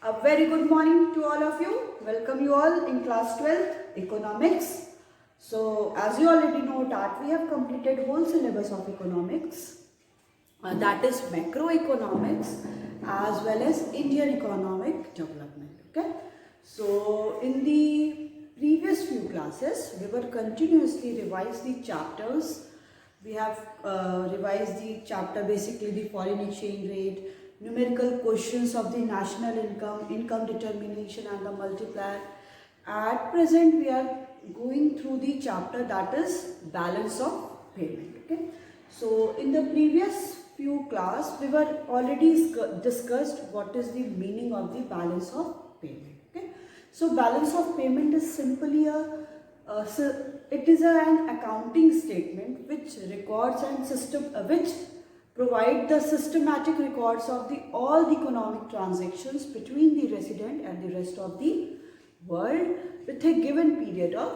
A very good morning to all of you. Welcome you all in class 12 economics. So as you already know that we have completed whole syllabus of economics, that is macroeconomics as well as Indian economic development. Okay. So in the previous few classes we were continuously revise the chapters. We have revised the chapter, basically the foreign exchange rate, numerical questions of the national income, income determination and the multiplier. At present we are going through the chapter that is balance of payment. Okay. So in the previous few class we were already discussed what is the meaning of the balance of payment. Okay. So balance of payment is simply it is an accounting statement which records and which provide the systematic records of all the economic transactions between the resident and the rest of the world with a given period of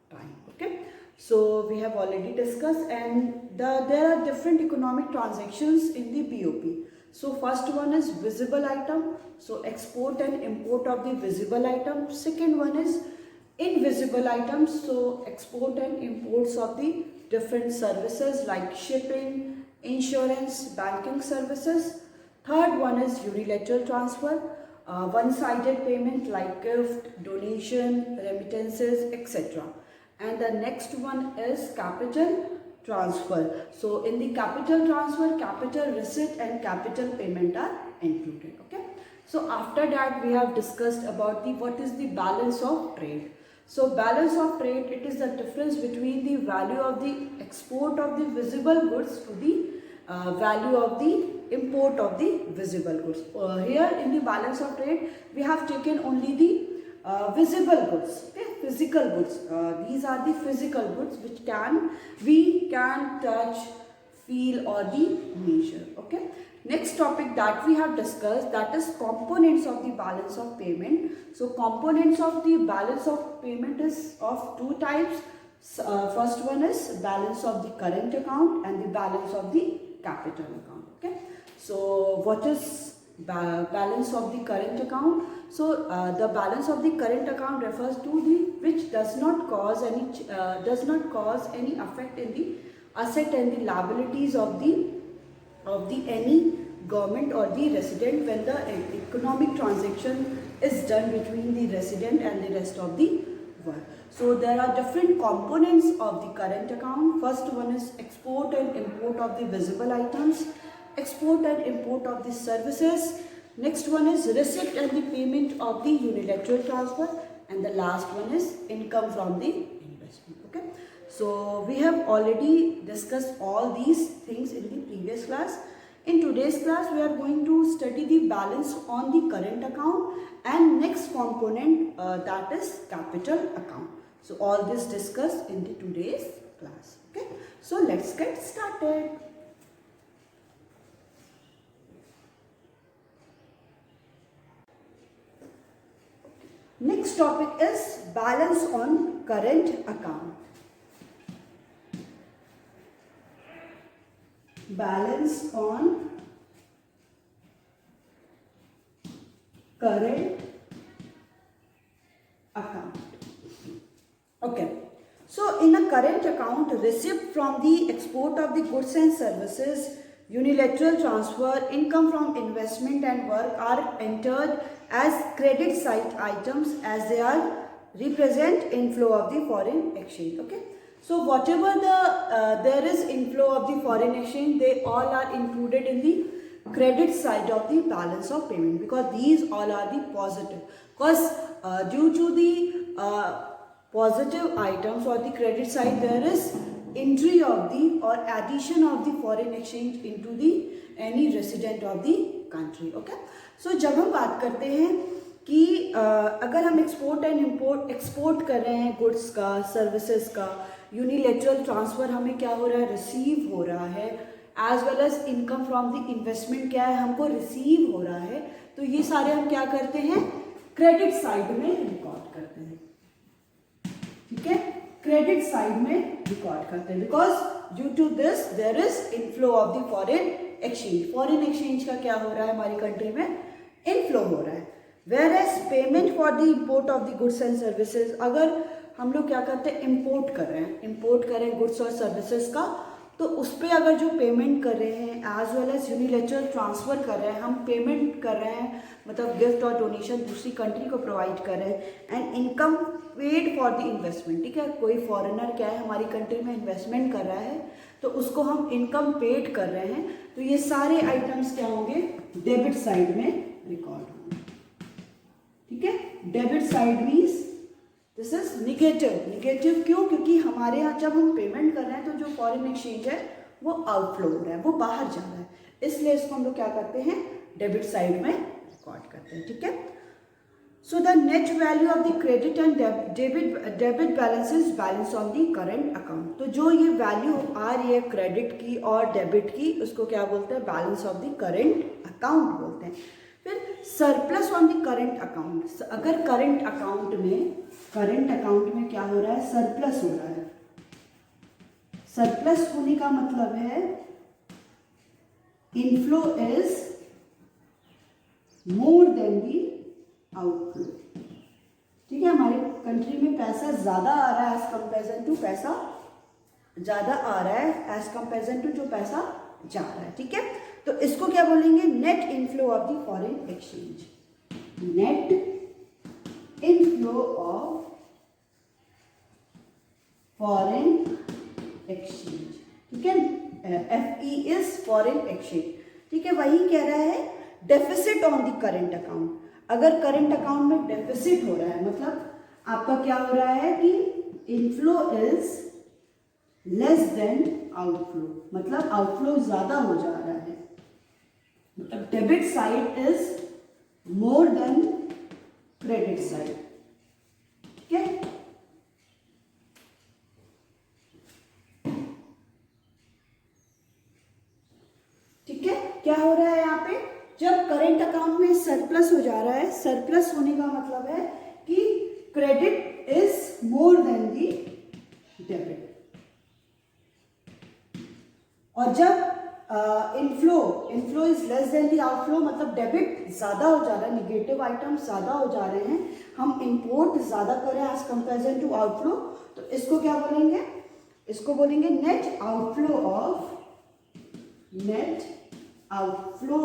time. Okay. So we have already discussed, and there are different economic transactions in the BOP. So first one is visible item, so export and import of the visible item. Second one is invisible items, so export and imports of the different services like shipping, insurance, banking services. Third one is unilateral transfer, one-sided payment like gift, donation, remittances, etc. And the next one is capital transfer. So in the capital transfer, capital receipt and capital payment are included. Okay. So after that we have discussed about what is the balance of trade. So balance of trade, it is the difference between the value of the export of the visible goods to the value of the import of the visible goods. Here in the balance of trade, we have taken only the visible goods, okay, physical goods. These are the physical goods which we can touch, feel or the measure. Okay. Next topic that we have discussed, that is components of the balance of payment. So components of the balance of payment is of two types. First one is balance of the current account and the balance of the capital account. Okay. So what is balance of the current account? So the balance of the current account refers to the which does not cause any effect in the asset and the liabilities of the any government or the resident when the economic transaction is done between the resident and the rest of the world. So there are different components of the current account. First one is export and import of the visible items, export and import of the services. Next one is receipt and the payment of the unilateral transfer, and the last one is income from the investment. Okay. So we have already discussed all these things in the previous class. In today's class we are going to study the balance on the current account and next component that is capital account. So all this discussed in the today's class. Okay. So let's get started. Next topic is balance on current account. Balance on current account. Okay. So in a current account, receipt from the export of the goods and services, unilateral transfer, income from investment and work are entered as credit side items as they are represent inflow of the foreign exchange. Okay. So whatever there is inflow of the foreign exchange, they all are included in the credit side of the balance of payment, because these all are the positive. Because due to the positive items or the credit side, there is entry of the or addition of the foreign exchange into the any resident of the country. Okay. So जब हम बात करते हैं कि अगर हम export कर रहे हैं गुड्स का, सर्विसेज का, यूनिलेटरल ट्रांसफ़र हमें क्या हो रहा है, रिसीव हो रहा है, as well as income from the investment क्या है, हमको रिसीव हो रहा है, तो ये सारे हम क्या करते हैं, क्रेडिट साइड में रिकॉर्ड करते हैं. ठीक है, क्रेडिट साइड में रिकॉर्ड करते हैं, because due to this there is inflow of the foreign exchange. Foreign exchange का क्या हो रहा है हमारी कंट्री में, इनफ्लो हो रहा है. Whereas payment for the import of the goods and services, अगर हम लोग क्या करते हैं, इम्पोर्ट कर रहे हैं गुड्स और सर्विसेज का, तो उस पर अगर जो पेमेंट कर रहे हैं as well as unilateral transfer कर रहे हैं, हम पेमेंट कर रहे हैं मतलब गिफ्ट और डोनेशन दूसरी कंट्री को प्रोवाइड कर रहे हैं, and income paid for the investment, ठीक है, कोई फॉरेनर क्या है हमारी कंट्री में इन्वेस्टमेंट कर रहा है तो उसको हम इनकम पेड कर रहे हैं, तो ये सारे आइटम्स क्या होंगे, डेबिट साइड में रिकॉर्ड होंगे, ठीक है। Debit side means this is negative क्यों, क्योंकि हमारे यहाँ जब हम पेमेंट कर रहे हैं तो जो फॉरेन एक्सचेंज है वो आउटफ्लो हो रहा है, वो बाहर जा रहा है, इसलिए इसको हम लोग क्या करते हैं, डेबिट साइड में रिकॉर्ड करते हैं, ठीक है। So the net value of the credit and debit balance is balance on the current account, तो जो ये वैल्यू आ रही है क्रेडिट की और डेबिट की, उसको क्या बोलते हैं, balance of the current account बोलते हैं। फिर surplus on the current account, अगर करेंट अकाउंट में क्या हो रहा है, सरप्लस हो रहा है, सरप्लस होने का मतलब है inflow is more than the outflow, ठीक है, हमारी कंट्री में पैसा ज्यादा आ रहा है एज कंपेरिजन टू पैसा ज्यादा आ रहा है एज कंपेरिजन टू जो पैसा जा रहा है, ठीक है। तो इसको क्या बोलेंगे, net inflow of the foreign exchange, net inflow of foreign exchange, ठीक है, FE इज फॉरेन एक्सचेंज, ठीक है। वही कह रहा है deficit on the current account, अगर करेंट अकाउंट में डेफिसिट हो रहा है मतलब आपका क्या हो रहा है कि inflow is less than outflow, मतलब आउटफ्लो ज्यादा हो जा रहा है, मतलब debit side is more than credit side, ठीक है। ठीक है, क्या हो रहा है यहाँ पे, जब करेंट अकाउंट में सरप्लस हो जा रहा है, सरप्लस होने का मतलब है कि credit is more than the debit, और जब inflow is less than the outflow, मतलब डेबिट ज्यादा हो जा रहा है, निगेटिव आइटम्स ज्यादा हो जा रहे हैं, हम इंपोर्ट ज्यादा कर रहे हैं एज कंपेरिजन टू आउटफ्लो, तो इसको क्या बोलेंगे, इसको बोलेंगे net outflow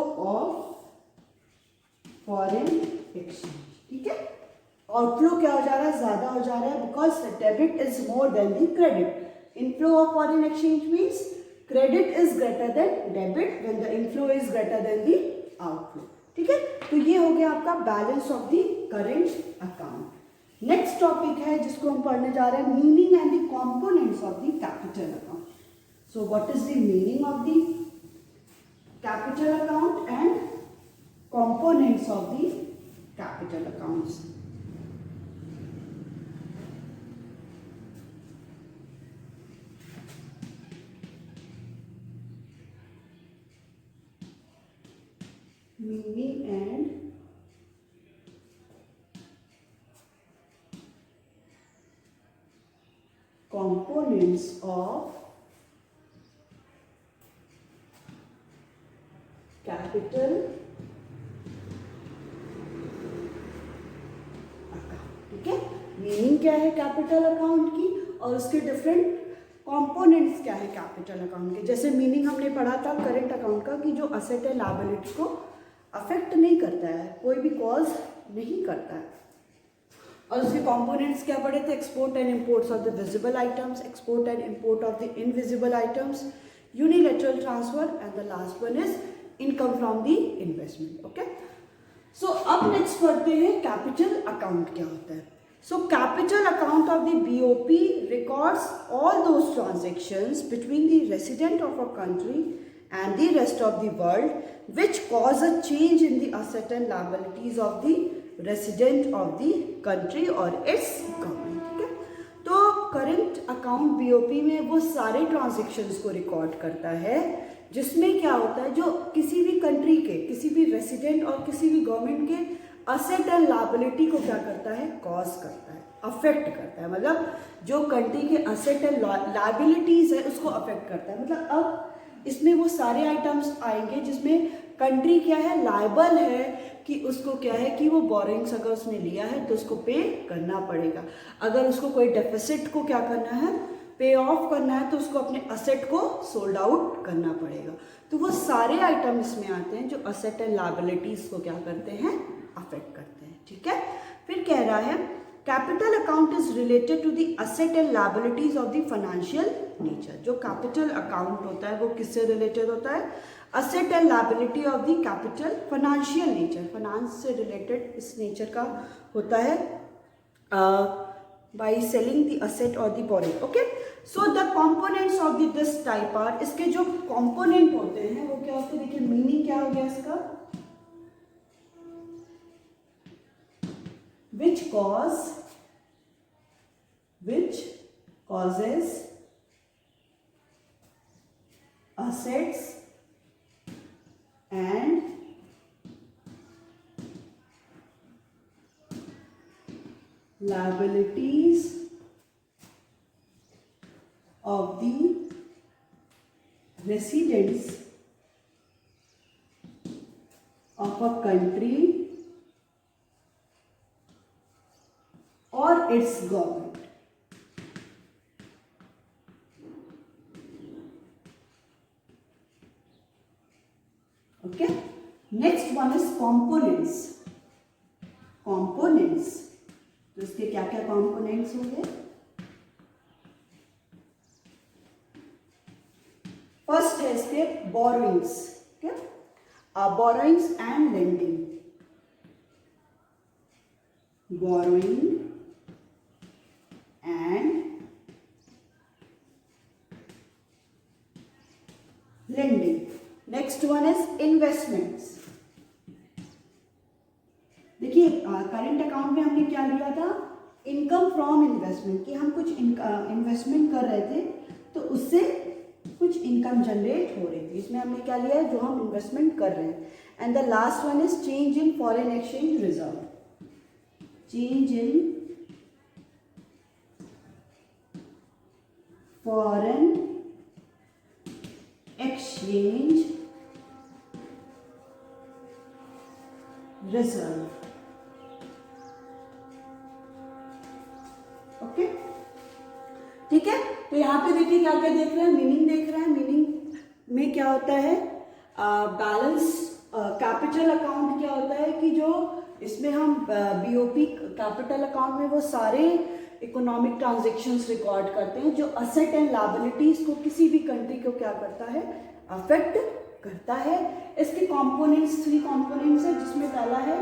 of foreign exchange, ठीक है। आउटफ्लो क्या हो जा रहा है, ज्यादा हो जा रहा है, because debit is more than the credit. Inflow of foreign exchange means credit is greater than debit when the inflow is greater than the outflow, ठीक है। तो ये हो गया आपका balance of the current account. Next topic है जिसको हम पढ़ने जा रहे हैं, meaning and the components of the capital account. So what is the meaning of the capital account and components of the capital accounts. Meaning and components of capital account, ठीक है। Meaning क्या है कैपिटल अकाउंट की और उसके different components क्या है capital account के। जैसे मीनिंग हमने पढ़ा था करेंट अकाउंट का कि जो असेट है लायबिलिटी को अफेक्ट नहीं करता है, कोई भी कॉज नहीं करता है, और उसके कंपोनेंट्स क्या पढ़े थे, export and imports of the visible items, export and import of the invisible items, unilateral transfer, and the last one is income from the investment, okay. So अब नेक्स्ट पढ़ते हैं कैपिटल अकाउंट क्या होता है। So capital account of the BOP records all those transactions between the resident of a country and the rest of the world which cause a change in the asset and liabilities of the resident of the country और it's government, ठीक है। तो current account BOP में वो सारे transactions को record करता है जिसमें क्या होता है, जो किसी भी कंट्री के किसी भी रेसिडेंट और किसी भी गवर्नमेंट के असेट एंड लायबिलिटी को क्या करता है, कॉज करता है, अफेक्ट करता है, मतलब जो कंट्री के असेट एंड लायबिलिटीज है उसको अफेक्ट करता है। मतलब अब इसमें वो सारे आइटम्स आएंगे जिसमें कंट्री क्या है, लायबल है कि उसको क्या है कि वो बोरिंग्स अगर उसने लिया है तो उसको पे करना पड़ेगा। अगर उसको कोई डेफिसिट को क्या करना है, पे ऑफ करना है, तो उसको अपने असेट को सोल्ड आउट करना पड़ेगा। तो वो सारे आइटम इसमें आते हैं जो असेट एंड लायबिलिटीज को क्या करते हैं, अफेक्ट करते हैं। ठीक है, फिर कह रहा है capital account is related to the asset and liabilities of the financial nature. जो कैपिटल अकाउंट होता है वो किससे रिलेटेड होता है, asset and liability of the capital financial nature, finance से रिलेटेड इस नेचर का होता है by selling the asset or the borrowing. Okay, so the components of the this type are, इसके जो component होते हैं वो क्या होते हैं, देखिए मीनिंग क्या हो गया इसका, which causes assets and liabilities of the residents of a country or its government. Okay, next one is components. तो इसके क्या क्या कंपोनेंट्स होंगे, फर्स्ट है इसके borrowings, borrowings and lending, borrowing and lending. Next one is investments. देखिए current account में हमने क्या लिया था, इनकम फ्रॉम इन्वेस्टमेंट, कि हम कुछ इन्वेस्टमेंट कर रहे थे तो उससे कुछ इनकम जनरेट हो रही थी, इसमें हमने क्या लिया है, जो हम इन्वेस्टमेंट कर रहे हैं। And the last one is change in foreign exchange reserve, change in foreign exchange reserve. Okay, ठीक है, तो यहाँ पे देखिए क्या क्या देख रहे हैं, मीनिंग देख रहे हैं। मीनिंग में क्या होता है, बैलेंस कैपिटल अकाउंट क्या होता है कि जो इसमें हम बीओपी कैपिटल अकाउंट में वो सारे इकोनॉमिक ट्रांजैक्शंस रिकॉर्ड करते हैं जो असेट एंड लायबिलिटीज को किसी भी कंट्री को क्या करता है, अफेक्ट करता है। इसके कंपोनेंट्स 3 कंपोनेंट्स है, जिसमें पहला है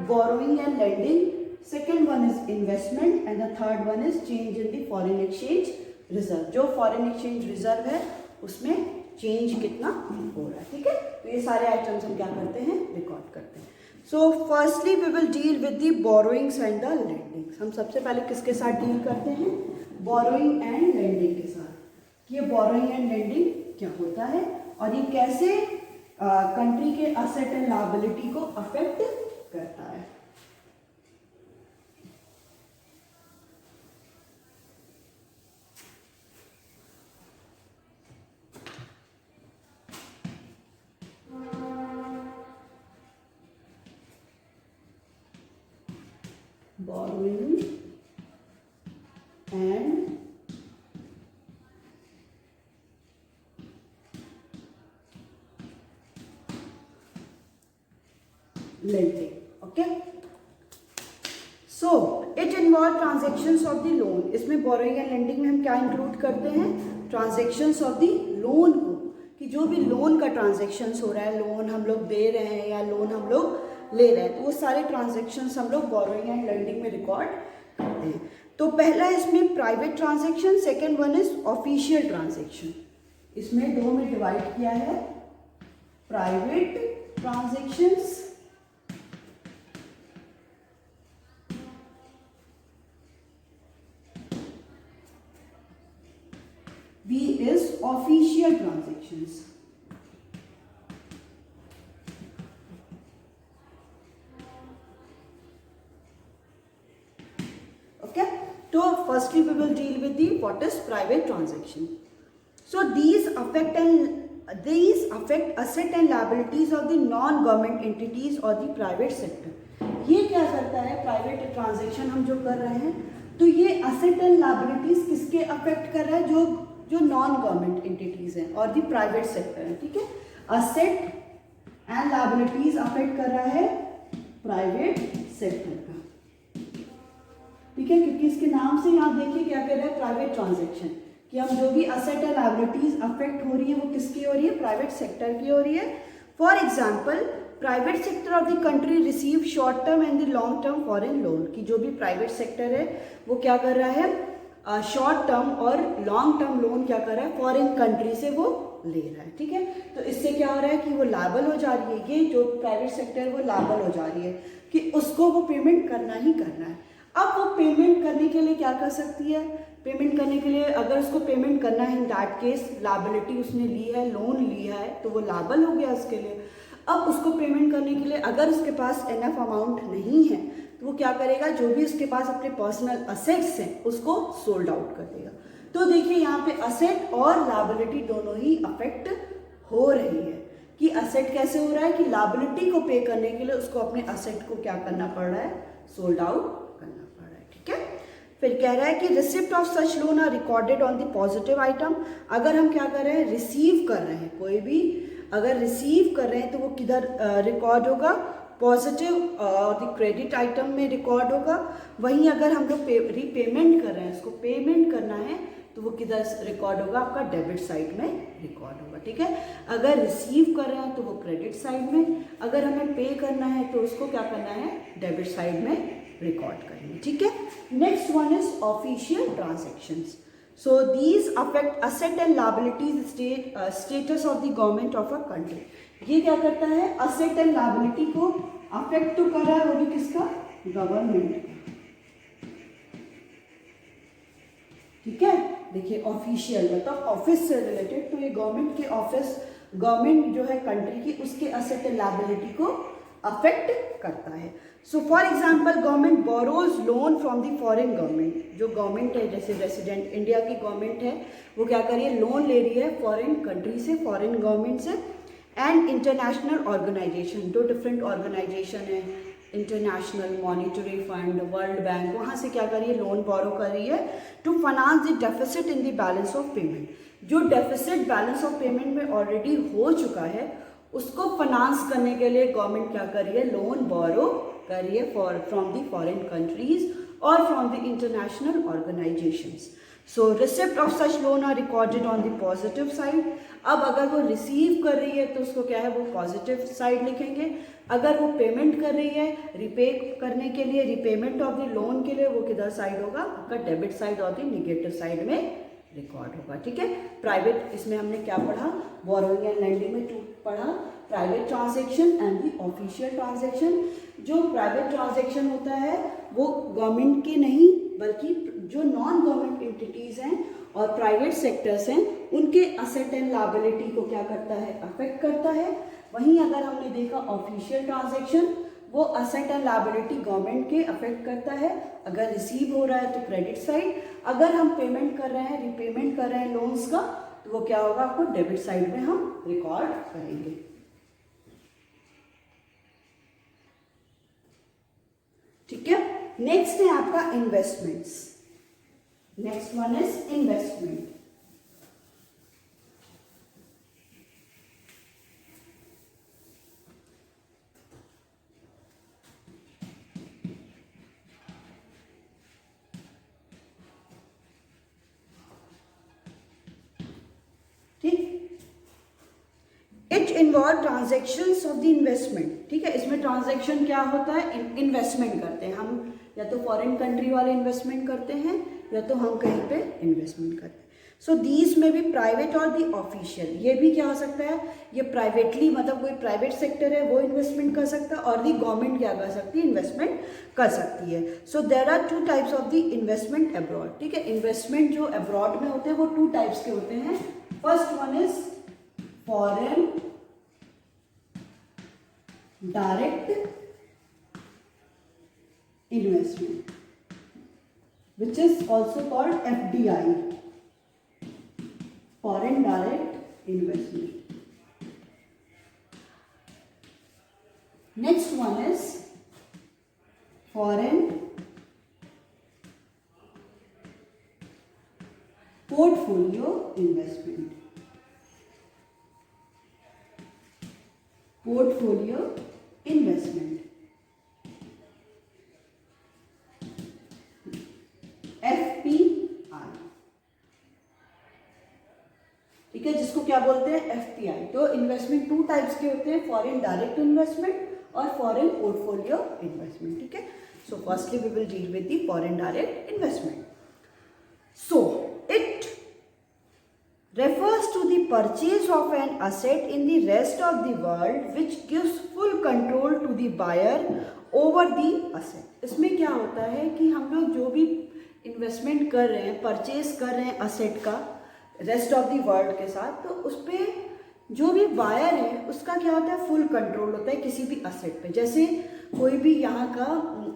borrowing and lending, second one is investment and the third one is change in the foreign exchange reserve. जो फॉरेन एक्सचेंज रिजर्व है उसमें चेंज कितना हो रहा है। ठीक है, तो ये सारे आइटम्स हम क्या करते हैं, रिकॉर्ड करते हैं। So firstly we will deal with the borrowings and the lendings. हम सबसे पहले किसके साथ डील करते हैं, बोरोइंग एंड लेंडिंग के साथ। ये बोरोइंग एंड लेंडिंग क्या होता है और ये कैसे कंट्री के असेट एंड लायबिलिटी को अफेक्ट करता है। Borrowing and lending. Okay, so it involve transactions of the loan. इसमें borrowing and lending में हम क्या इंक्लूड करते हैं, ट्रांजेक्शन्स ऑफ द लोन को, कि जो भी लोन का ट्रांजेक्शन्स हो रहा है, लोन हम लोग दे रहे हैं या लोन हम लोग ले रहे हैं, तो वो सारे ट्रांजेक्शन्स हम लोग बोरोइंग एंड लेंडिंग में रिकॉर्ड करते हैं। तो पहला इसमें private transaction, second one is official transaction. इसमें 2 में डिवाइड किया है, private transactions B is official transactions. Okay, so firstly we will deal with the what is private transaction. So these affect and these affect asset and liabilities of the non government entities or the private sector. ये क्या करता है, private transaction हम जो कर रहे हैं तो ये असेट एंड लायबिलिटीज किसके अफेक्ट कर रहा है, जो नॉन गवर्नमेंट एंटिटीज हैं और दी प्राइवेट सेक्टर है, ठीक है. असेट एंड लायबिलिटीज अफेक्ट कर रहा है प्राइवेट सेक्टर का, ठीक है, क्योंकि इसके नाम से आप देखिए क्या कर रहा है, प्राइवेट ट्रांजैक्शन, कि हम जो भी असेट एंड लायबिलिटीज अफेक्ट हो रही है वो किसकी हो रही है, प्राइवेट सेक्टर की हो रही है. For example private sector of the country receive short term and the long term foreign loan, कि जो भी प्राइवेट सेक्टर है वो क्या कर रहा है, शॉर्ट टर्म और लॉन्ग टर्म लोन क्या कर रहा है, फॉरेन कंट्री से वो ले रहा है, ठीक है. तो इससे क्या हो रहा है कि वो लायबल हो जा रही है, ये जो प्राइवेट सेक्टर है वो लायबल हो जा रही है कि उसको वो पेमेंट करना ही करना है. अब वो पेमेंट करने के लिए क्या कर सकती है, पेमेंट करने के लिए अगर उसको पेमेंट करना है, इन दैट केस लायबिलिटी उसने ली है, लोन लिया है, तो वो लायबल हो गया उसके लिए. अब उसको पेमेंट करने के लिए अगर उसके पास एनफ अमाउंट नहीं है तो वो क्या करेगा, जो भी उसके पास अपने पर्सनल असेट्स हैं उसको सोल्ड आउट कर देगा. तो देखिए यहाँ पे असेट और लायबिलिटी दोनों ही अफेक्ट हो रही है, कि असेट कैसे हो रहा है कि लायबिलिटी को पे करने के लिए उसको अपने असेट को क्या करना पड़ रहा है, सोल्ड आउट करना पड़ रहा है, ठीक है. फिर कह रहा है कि receipt of such loan are recorded on the positive item. अगर हम क्या कर रहे हैं, रिसीव कर रहे हैं, कोई भी अगर रिसीव कर रहे हैं तो वो किधर रिकॉर्ड होगा, पॉजिटिव और द क्रेडिट आइटम में रिकॉर्ड होगा. वहीं अगर हम लोग रीपेमेंट कर रहे हैं, उसको पेमेंट करना है तो वो किधर रिकॉर्ड होगा, आपका डेबिट साइड में रिकॉर्ड होगा, ठीक है. अगर रिसीव कर रहे हैं तो वो क्रेडिट साइड में, अगर हमें पे करना है तो उसको क्या करना है, डेबिट साइड में रिकॉर्ड करेंगे, ठीक है. Next one is official transactions. So these affect asset and liabilities status of the government of a country. ये क्या करता है, asset and liability को affect तो कर रहा है, वो भी किसका, गवर्नमेंट, ठीक है. देखिए ऑफिशियल मतलब ऑफिस से रिलेटेड, तो ये गवर्नमेंट के ऑफिस, गवर्नमेंट जो है कंट्री की, उसके asset and liability को अफेक्ट करता है. So for example government borrows loan from the foreign government, जो गवर्नमेंट है जैसे रेसिडेंट इंडिया की गवर्नमेंट है वो क्या कर रही है, लोन ले रही है फॉरेन कंट्री से, फॉरेन गवर्नमेंट से. एंड इंटरनेशनल ऑर्गेनाइजेशन, जो डिफरेंट ऑर्गेनाइजेशन है, international monetary fund, world bank, वहाँ से क्या कर रही है, लोन बोरो कर रही है to finance the deficit in the balance of payment. जो डेफिसिट बैलेंस ऑफ पेमेंट में ऑलरेडी हो चुका है उसको फाइनेंस करने के लिए गवर्नमेंट क्या कर रही है, लोन बोरो कर रही है फ्रॉम दी फॉरेन कंट्रीज और from the international organisations. So receipt of such loan are recorded on the positive side. अब अगर वो रिसीव कर रही है तो उसको क्या है, वो पॉजिटिव साइड लिखेंगे. अगर वो पेमेंट कर रही है रिपे करने के लिए, रिपेमेंट ऑफ द लोन के लिए, वो किधर साइड होगा, आपका डेबिट साइड और द निगेटिव साइड में रिकॉर्ड होगा, ठीक है. प्राइवेट, इसमें हमने क्या पढ़ा, बोरोइंग एंड लेंडिंग में पढ़ा private transaction and the official transaction. जो प्राइवेट ट्रांजैक्शन होता है वो गवर्नमेंट के नहीं बल्कि जो नॉन गवर्नमेंट एंटिटीज हैं और प्राइवेट सेक्टर्स हैं उनके असेट एंड लायबिलिटी को क्या करता है, अफेक्ट करता है. वहीं अगर हमने देखा ऑफिशियल ट्रांजैक्शन, वो असेट एंड लायबिलिटी गवर्नमेंट के अफेक्ट करता है. अगर रिसीव हो रहा है तो क्रेडिट साइड, अगर हम पेमेंट कर रहे हैं, रिपेमेंट कर रहे हैं लोन्स का, तो वो क्या होगा, आपको डेबिट साइड में हम रिकॉर्ड करेंगे. ठीक है. नेक्स्ट है आपका investments. Next one is investment. It involve transactions of the investment. ठीक है, इसमें ट्रांजेक्शन क्या होता है, इन्वेस्टमेंट करते हैं हम, या तो फॉरेन कंट्री वाले इन्वेस्टमेंट करते हैं या तो हम कहीं पे इन्वेस्टमेंट करते हैं. सो दीज में भी प्राइवेट और दी ऑफिशियल, ये भी क्या हो सकता है, ये प्राइवेटली मतलब कोई प्राइवेट सेक्टर है वो इन्वेस्टमेंट कर सकता है और दी गवर्नमेंट क्या कर सकती है, इन्वेस्टमेंट कर सकती है. So there are two types of the investment abroad. ठीक है, इन्वेस्टमेंट जो अब्रॉड में होते हैं वो टू टाइप्स के होते हैं. First one is foreign direct investment, which is also called FDI, foreign direct investment. Next one is foreign portfolio investment. Portfolio investment, FPI. ठीक है, जिसको क्या बोलते हैं, FPI. तो इन्वेस्टमेंट टू टाइप्स के होते हैं, फॉरेन डायरेक्ट इन्वेस्टमेंट और फॉरेन पोर्टफोलियो इन्वेस्टमेंट. ठीक है, so firstly we will deal with the foreign direct investment. So it refers to the purchase of an asset in the rest of the world which gives full control to the buyer over the asset. इसमें क्या होता है कि हम लोग जो भी investment कर रहे हैं, परचेज कर रहे हैं असेट का रेस्ट ऑफ द वर्ल्ड के साथ, तो उस पर जो भी बायर है उसका क्या होता है, फुल कंट्रोल होता है किसी भी असेट पे. जैसे कोई भी यहाँ का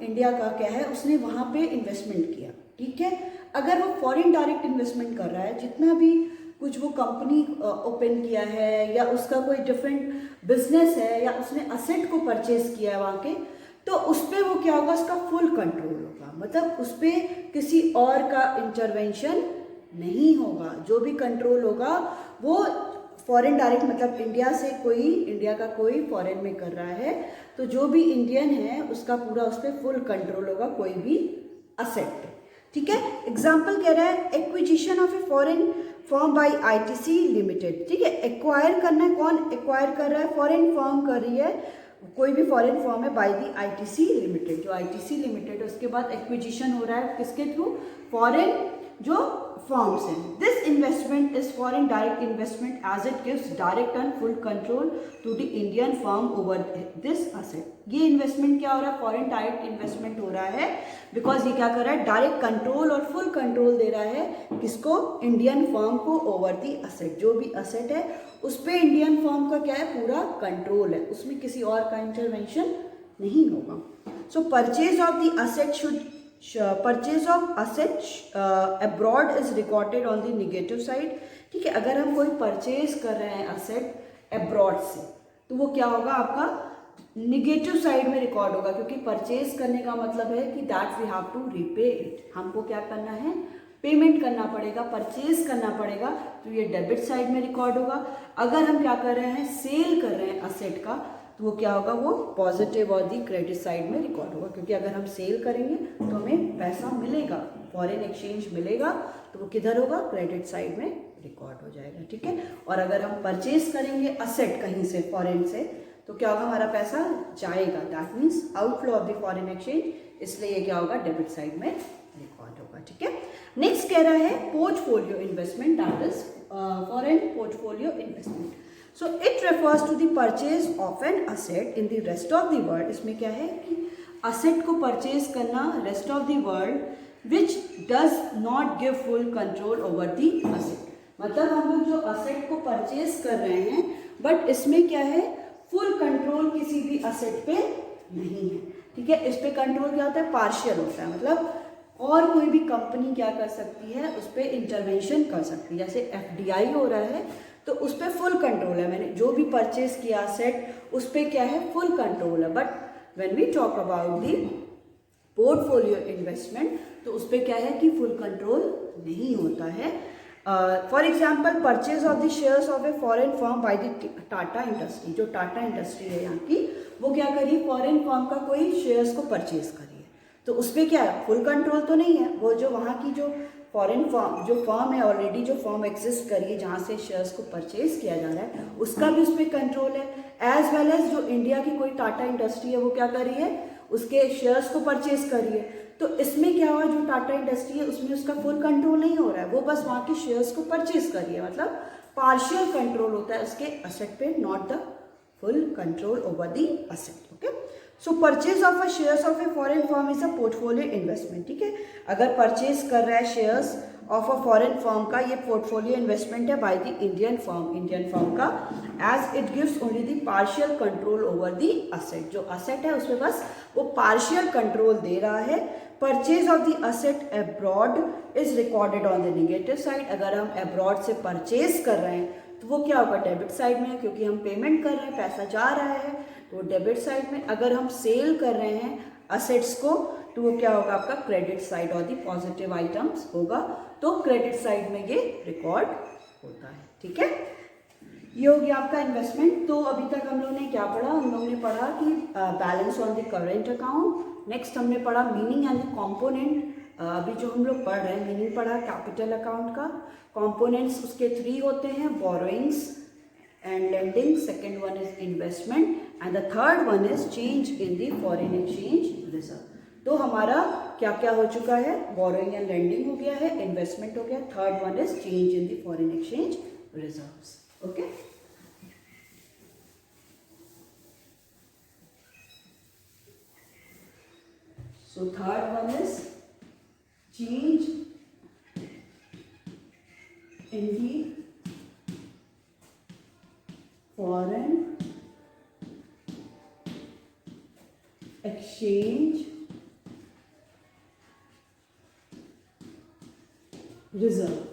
इंडिया का क्या है, उसने वहाँ पे इन्वेस्टमेंट किया. ठीक है, अगर वो फॉरेन डायरेक्ट इन्वेस्टमेंट कर रहा है, जितना भी कुछ वो कंपनी ओपन किया है या उसका कोई डिफरेंट बिजनेस है या उसने असेट को परचेज किया है वहाँ के, तो उस पर वो क्या होगा, उसका फुल कंट्रोल होगा. मतलब उस पर किसी और का इंटरवेंशन नहीं होगा. जो भी कंट्रोल होगा वो फॉरेन डायरेक्ट, मतलब इंडिया से कोई, इंडिया का कोई फॉरेन में कर रहा है तो जो भी इंडियन है उसका पूरा उस पर फुल कंट्रोल होगा कोई भी असेट. ठीक है, एग्जाम्पल कह रहा है acquisition of a foreign firm bye ITC limited. ठीक है, एक्वायर करना है, कौन एक्वायर कर रहा है, फॉरेन फर्म कर रही है, कोई भी फॉरेन फर्म है बाय दी ITC लिमिटेड. जो ITC लिमिटेड है उसके बाद एक्विजिशन हो रहा है किसके थ्रू, फॉरेन जो फर्म्स हैं. This investment is foreign direct investment as it gives direct and full control to the Indian firm over this asset. ये इन्वेस्टमेंट क्या हो रहा है, फॉरेन डायरेक्ट इन्वेस्टमेंट हो रहा है, बिकॉज ये क्या कर रहा है, डायरेक्ट कंट्रोल और फुल कंट्रोल दे रहा है किसको, इंडियन फर्म को ओवर दी असेट. जो भी असेट है उस पर इंडियन फर्म का क्या है, पूरा कंट्रोल है, उसमें किसी और का इंटरवेंशन नहीं होगा. सो purchase of the asset should purchase of asset abroad is recorded on the negative side. ठीक है, अगर हम कोई परचेज कर रहे हैं असेट अब्रॉड से, तो वो क्या होगा, आपका निगेटिव साइड में रिकॉर्ड होगा, क्योंकि परचेज करने का मतलब है कि that we have to repay it. हमको क्या करना है, पेमेंट करना पड़ेगा, परचेज करना पड़ेगा, तो ये डेबिट साइड में रिकॉर्ड होगा. अगर हम क्या कर रहे हैं, सेल कर रहे हैं असेट का, तो वो क्या होगा, वो पॉजिटिव और दी क्रेडिट साइड में रिकॉर्ड होगा, क्योंकि अगर हम सेल करेंगे तो हमें पैसा मिलेगा, फॉरेन एक्सचेंज मिलेगा, तो वो किधर होगा, क्रेडिट साइड में रिकॉर्ड हो जाएगा. ठीक है, और अगर हम परचेज करेंगे असेट कहीं से फॉरेन से, तो क्या होगा, हमारा पैसा जाएगा, that means outflow of the foreign exchange, इसलिए ये क्या होगा, डेबिट साइड में रिकॉर्ड होगा. ठीक है, नेक्स्ट कह रहा है portfolio investment, that is foreign portfolio investment. So it refers to the purchase of an asset in the rest of the world. इसमें क्या है कि असेट को परचेज करना rest of the world which does not give full control over the asset. मतलब हम लोग जो असेट को परचेज कर रहे हैं, बट इसमें क्या है, फुल कंट्रोल किसी भी असेट पे नहीं है. ठीक है, इस पे कंट्रोल क्या होता है, पार्शियल होता है. मतलब और कोई भी कंपनी क्या कर सकती है, उस पर इंटरवेंशन कर सकती है. जैसे FDI हो रहा है तो उस पर फुल कंट्रोल है, मैंने जो भी परचेज किया सेट उस पर क्या है, फुल कंट्रोल है. But when we talk about the portfolio investment, तो उस पर क्या है कि फुल कंट्रोल नहीं होता है. For example, purchase of the shares of a foreign firm by the Tata industry. जो टाटा इंडस्ट्री है यहाँ की, वो क्या करी, फॉरेन फर्म का कोई शेयर्स को परचेज करी है, तो उस पर क्या है, फुल कंट्रोल तो नहीं है. वो जो वहाँ की जो फॉरेन फर्म, जो फर्म है ऑलरेडी, जो फर्म एग्जिस्ट करी है जहाँ से शेयर्स को परचेज किया जा रहा है, उसका भी उस पर कंट्रोल है. एज वेल एज जो इंडिया की कोई टाटा इंडस्ट्री है, वो क्या कर रही है, उसके शेयर्स को परचेज कर रही है. तो इसमें क्या हुआ, जो टाटा इंडस्ट्री है उसमें उसका फुल कंट्रोल नहीं हो रहा है, वो बस वहाँ के शेयर्स को परचेज कर रही है. मतलब पार्शियल कंट्रोल होता है उसके असेट पे, not the full control over the asset. Okay, so purchase of a shares of a foreign firm is a portfolio investment. ठीक है, अगर परचेज कर रहा है shares of a foreign firm का, ये पोर्टफोलियो इन्वेस्टमेंट है बाय द इंडियन फर्म का, as it gives only the partial control over the asset. जो असेट है उसमें बस वो पार्शियल कंट्रोल दे रहा है. Purchase of the asset abroad is recorded on the negative side. अगर हम अब्रॉड से परचेज कर रहे हैं तो वो क्या होगा, डेबिट साइड में है, क्योंकि हम पेमेंट कर रहे हैं, पैसा जा रहा है. तो डेबिट साइड में अगर हम सेल कर रहे हैं असेट्स को तो वो क्या होगा आपका क्रेडिट साइड और दी पॉजिटिव आइटम्स होगा, तो क्रेडिट साइड में ये रिकॉर्ड होता है। ठीक है, ये हो गया आपका इन्वेस्टमेंट। तो अभी तक हम लोग ने क्या पढ़ा, हम लोग ने पढ़ा कि balance on the current account. Next हमने पढ़ा मीनिंग एंड द कॉम्पोनेंट। अभी जो हम लोग पढ़ रहे हैं मीनिंग पढ़ा कैपिटल अकाउंट का। कॉम्पोनेंट्स उसके 3 होते हैं, borrowings and lending, second one is investment and the third one is change in the foreign exchange reserve. तो हमारा क्या क्या हो चुका है, बोरोइंग एंड लेंडिंग हो गया है, इन्वेस्टमेंट हो गया, third one is change in the foreign exchange reserves. Okay, so third one is change in the foreign exchange reserve।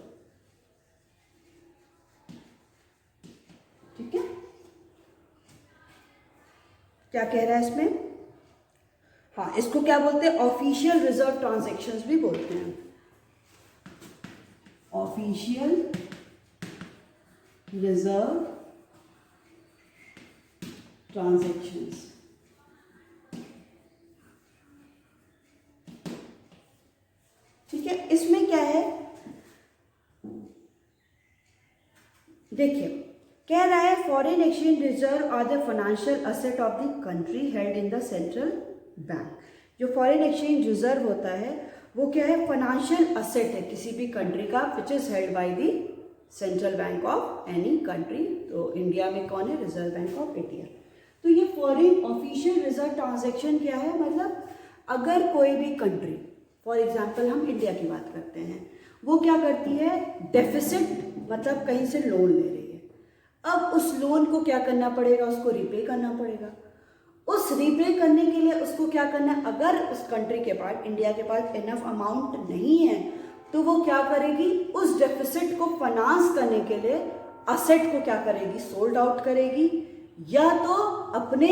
ठीक है, क्या कह रहा है इसमें, हाँ इसको क्या बोलते हैं, ऑफिशियल रिजर्व ट्रांजैक्शंस भी बोलते हैं, ऑफिशियल रिजर्व ट्रांजैक्शंस। ठीक है, इसमें क्या है, देखिए कह रहा है foreign exchange reserve are the financial asset of the country held in the central bank. जो फॉरेन एक्सचेंज रिजर्व होता है वो क्या है, फाइनेंशियल असेट है किसी भी कंट्री का, which is held by the central bank of any country. तो इंडिया में कौन है, रिजर्व बैंक ऑफ इंडिया। तो ये फॉरेन ऑफिशियल रिजर्व ट्रांजैक्शन क्या है, मतलब अगर कोई भी कंट्री, फॉर एग्जाम्पल हम इंडिया की बात करते हैं, वो क्या करती है, डेफिसिट मतलब कहीं से लोन ले रही है, अब उस लोन को क्या करना पड़ेगा, उसको रिपे करना पड़ेगा। उस रिपे करने के लिए उसको क्या करना है, अगर उस कंट्री के पास, इंडिया के पास इनफ अमाउंट नहीं है तो वो क्या करेगी, उस डेफिसिट को फाइनेंस करने के लिए असेट को क्या करेगी, सोल्ड आउट करेगी, या तो अपने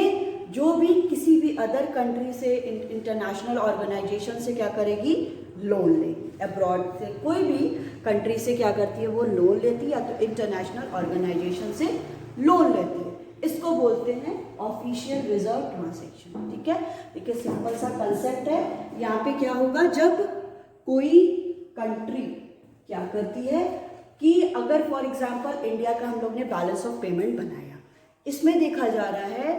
जो भी किसी भी अदर कंट्री से, इंटरनेशनल ऑर्गेनाइजेशन से क्या करेगी, लोन लेगी। अब्रॉड से कोई भी कंट्री से क्या करती है, वो लोन लेती है, या तो इंटरनेशनल ऑर्गेनाइजेशन से लोन लेती है। इसको बोलते हैं ऑफिशियल रिजर्व ट्रांजैक्शन। ठीक है, देखिए सिंपल सा कंसेप्ट है। यहाँ पे क्या होगा, जब कोई कंट्री क्या करती है कि अगर फॉर एग्जांपल इंडिया का हम लोग ने बैलेंस ऑफ पेमेंट बनाया, इसमें देखा जा रहा है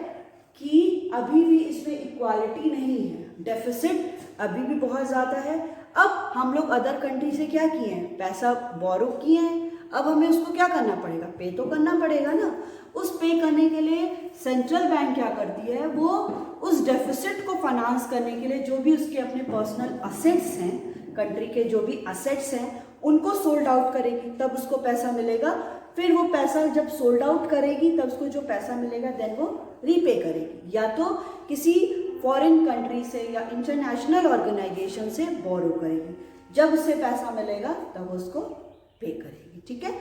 कि अभी भी इसमें इक्वालिटी नहीं है, डेफिसिट अभी भी बहुत ज़्यादा है। अब हम लोग अदर कंट्री से क्या किए हैं, पैसा बोरो किए हैं, अब हमें उसको क्या करना पड़ेगा, पे तो करना पड़ेगा ना। उस पे करने के लिए सेंट्रल बैंक क्या करती है, वो उस डेफिसिट को फाइनेंस करने के लिए जो भी उसके अपने पर्सनल असेट्स हैं, कंट्री के जो भी असेट्स हैं उनको सोल्ड आउट करेगी, तब उसको पैसा मिलेगा। फिर वो पैसा जब सोल्ड आउट करेगी तब उसको जो पैसा मिलेगा देन वो रीपे करेगी, या तो किसी फॉरेन कंट्री से या इंटरनेशनल ऑर्गेनाइजेशन से बोरो करेगी। जब उससे पैसा मिलेगा तब उसको पे करेगी। ठीक है,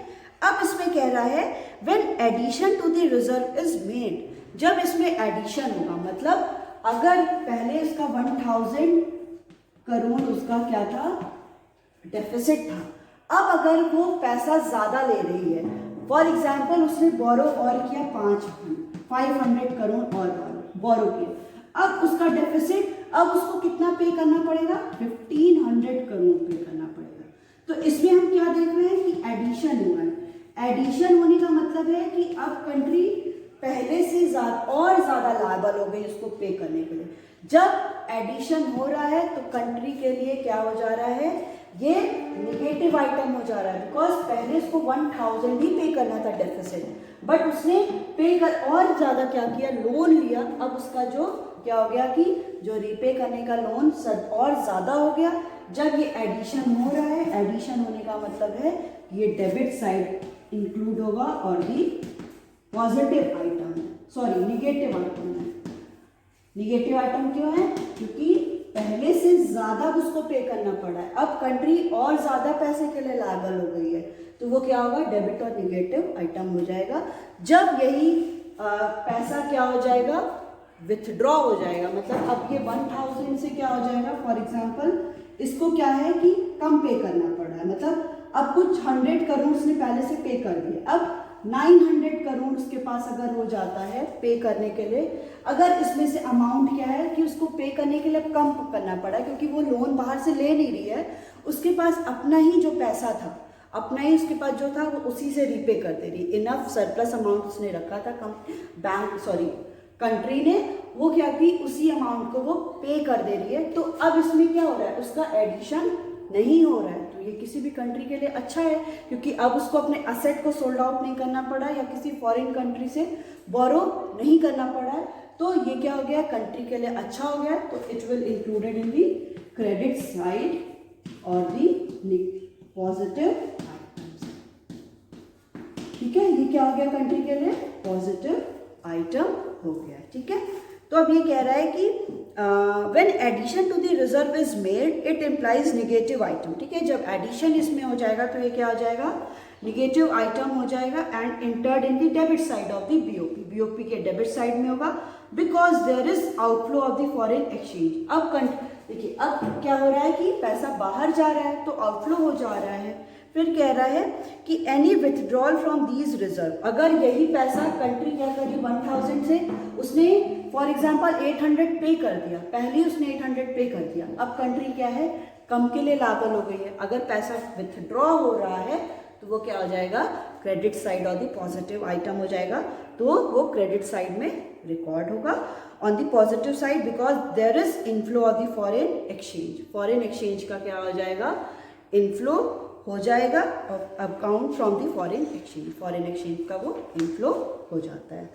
अब इसमें कह रहा है when addition to the reserve is made, जब इसमें एडिशन होगा, मतलब अगर पहले इसका 1000 करोड़ उसका क्या था, डेफिसिट था, अब अगर वो पैसा ज़्यादा ले रही है, फॉर एग्जाम्पल उसने बोरो और किया 500 करोड़ और बोरो किया, अब उसका डेफिसिट, अब उसको कितना पे करना पड़ेगा, 1500 करोड़ पे करना पड़ेगा। तो इसमें हम क्या देख रहे हैं कि एडिशन हुआ है। एडिशन होने का मतलब है कि अब कंट्री पहले से ज़्यादा लायबल हो गई उसको पे करने के लिए। जब एडिशन हो रहा है तो कंट्री के लिए क्या हो जा रहा है, ये निगेटिव आइटम हो जा रहा है, बिकॉज पहले उसको 1000 ही पे करना था डेफिसिट, बट उसने पे कर और ज़्यादा क्या किया, लोन लिया। अब उसका जो क्या हो गया कि जो रीपे करने का लोन और ज़्यादा हो गया। जब ये एडिशन हो रहा है, एडिशन होने का मतलब है ये डेबिट साइड इंक्लूड होगा और भी पॉजिटिव आइटम है, सॉरी निगेटिव आइटम है। निगेटिव आइटम क्यों है, क्योंकि पहले से ज़्यादा उसको पे करना पड़ा है, अब कंट्री और ज़्यादा पैसे के लिए लायबल हो गई है, तो वो क्या होगा, डेबिट और निगेटिव आइटम हो जाएगा। जब यही पैसा क्या हो जाएगा, विथड्रॉ हो जाएगा, मतलब अब ये 1000 से क्या हो जाएगा, फॉर एग्जांपल इसको क्या है कि कम पे करना पड़ रहा है, मतलब अब कुछ 100 करोड़ उसने पहले से पे कर दिए, अब 900 करोड़ उसके पास अगर हो जाता है पे करने के लिए, अगर इसमें से अमाउंट क्या है कि उसको पे करने के लिए कम करना पड़ा क्योंकि वो लोन बाहर से ले नहीं रही है, उसके पास अपना ही जो पैसा था, अपना ही उसके पास जो था वो उसी से रीपे कर दे रही, इनफ सरप्लस अमाउंट उसने रखा था कंट्री ने, वो क्या की उसी अमाउंट को वो पे कर दे रही है। तो अब इसमें क्या हो रहा है, उसका एडिशन नहीं हो रहा है, तो ये किसी भी कंट्री के लिए अच्छा है क्योंकि अब उसको अपने असेट को सोल्ड आउट नहीं करना पड़ा या किसी फॉरेन कंट्री से बोरो नहीं करना पड़ा है, तो ये क्या हो गया, कंट्री के लिए अच्छा हो गया। तो it will included in the credit side और दी पॉजिटिव आइटम्स। ठीक है, ये क्या हो गया कंट्री के लिए, पॉजिटिव आइटम हो गया। ठीक है, तो अब ये कह रहा है कि when addition to the reserve is made it implies negative item. ठीक है, जब एडिशन इसमें हो जाएगा तो ये क्या हो जाएगा, निगेटिव आइटम हो जाएगा and entered in the debit side of the BOP, BOP के डेबिट साइड में होगा because there is outflow of the foreign exchange. अब देखिए अब क्या हो रहा है कि पैसा बाहर जा रहा है तो आउटफ्लो हो जा रहा है। फिर कह रहा है कि any withdrawal from these reserve, अगर यही पैसा कंट्री क्या करी 1000 से उसने फॉर एग्जांपल 800 पे कर दिया, पहले उसने 800 पे कर दिया, अब कंट्री क्या है कम के लिए लायबल हो गई है, अगर पैसा विथड्रॉ हो रहा है तो वो क्या हो जाएगा, क्रेडिट साइड और द पॉजिटिव आइटम हो जाएगा, तो वो क्रेडिट साइड में रिकॉर्ड होगा। On the positive side because there is inflow of the foreign exchange, foreign exchange का क्या हो जाएगा, इनफ्लो हो जाएगा, account from the foreign exchange, foreign exchange का वो इनफ्लो हो जाता है।